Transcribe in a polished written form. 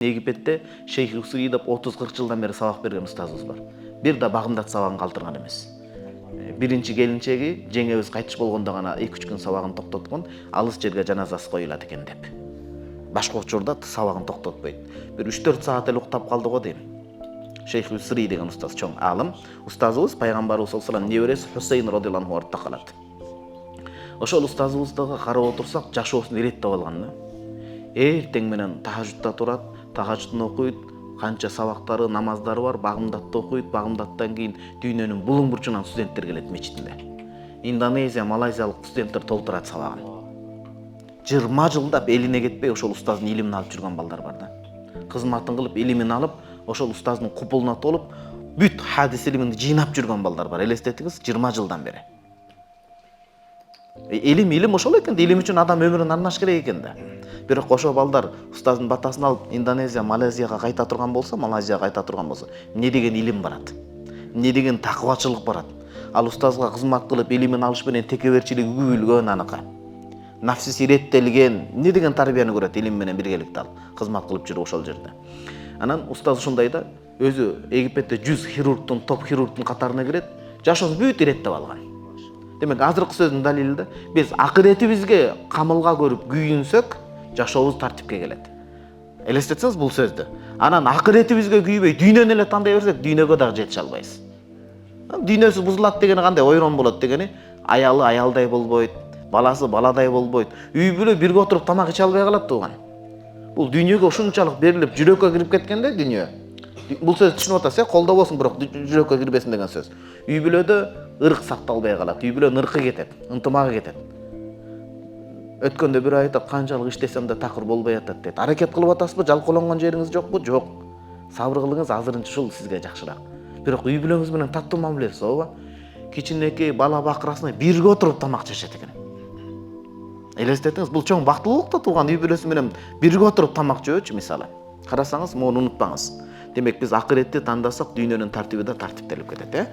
Египетте Шейх Усуи деп 30-40 жылдан бері сабақ берген ұстазымыз бар. Бир да бағымдат сабағын калтырган эмес. Биринчи келинчеги жеңебиз кайтыш болгондо гана 2-3 күн сабагын токтоткон, алыс жерге жаназасы коюлат экен деп. Башка учурда сабагын токтотпойт. Бир 3-4 саат эле уктап калды го дейм. Шейх Усуи деген ұстаз чоң алым, ұстазыбыз пайгамбарыбыз саллаллаху алейхи неберesi Хусейн радыйаллаху артта калат. Ошол ұстазыбыздыга карап отурсак, жашоосун иреттеп алган да. Эртең менен тахажжудда турат, тахажжудун окуйт, канча сабактары, намаздары бар, багымдатты окуйт, багымдаттан кийин дүйнөнүн булуң бурчунан студенттер келет мечитинде. Индонезия, малайзиялык студенттер толтурат сабагын. 20 жылдап элине кетпей ошол устаздын илимин алып жүргөн балдар бар да. Кызматын кылып, илимин алып, ошол устаздын купулуна толуп, бүт хадис илимин жыйнап жүргөн балдар бар. Элестетиңиз, 20 жылдан бери. Илим ошол экен, илим үчүн адам өмүрүн арнаш керек экен да. Бирок ошо балдар устаздын батасын алып Индонезия, Малайзияга кайта турган болсо, Малайзияга кайта турган болсо, эмне деген илим барат? Эмне деген такыбачылык барат? Ал устазга кызмат кылып, илимин алыш менен текеберчилиги күбүлгөн аныкы. Нафсиси иреттелген, эмне деген тарбияны көрөт илим менен биргеликте ал кызмат кылып жүрүп ошол жерде. Анан устаз ушундай да, өзү Египетте 100 хирургтун, топ хирургтун катарына кирет, жашоосун бүт иреттеп алган. Демек, азыркы сөздүн далили да, биз акыретибизге камылга көрүп күйүнсөк, жашообуз тартипке келет. Элестетсеңиз бул сөздү. Анан акыретибизге күйбөй, дүйнөнү эле тандай берсек, дүйнөгө дагы жете албайбыз. Дүйнөсү бузулат дегени кандай ойрон болот дегени, аялы аялдай болбойт, баласы баладай болбойт, үй бүлө бирге отуруп тамак иче албай калат тууган. Бул дүйнөгө ушунчалык берилип, жүрөккө кирип кеткенде дүйнө. Бул сөз түшүнүп атасыз, колдо болсун, бирок жүрөккө кирбесин деген сөз. Үй бүлөдө ырк сакталбай калат, үй бүлөнүн ыркы кетет, ынтымагы кетет. Өткөндө бир айтат, канчалык иштесем да такыр болбой атат дейт. Аракет кылып атасызбы, жалкоолонгон жериңиз жокпу? Жок. Сабыр кылыңыз, азырынча ушул сизге жакшыраак. Бирок үй бүлөңүз менен таттуу мамилеси, ооба. Кичинекей бала бакырасына бирге отуруп тамак жешет экен. Элестетиңиз, бул чоң бактылык да тууган үй бүлөсү менен бирге отуруп тамак жөөчү мисалы. Карасаңыз, муну унутпаңыз. Демек, биз акыретти тандасак, дүйнөнүн тартиби да тартиптелип кетет,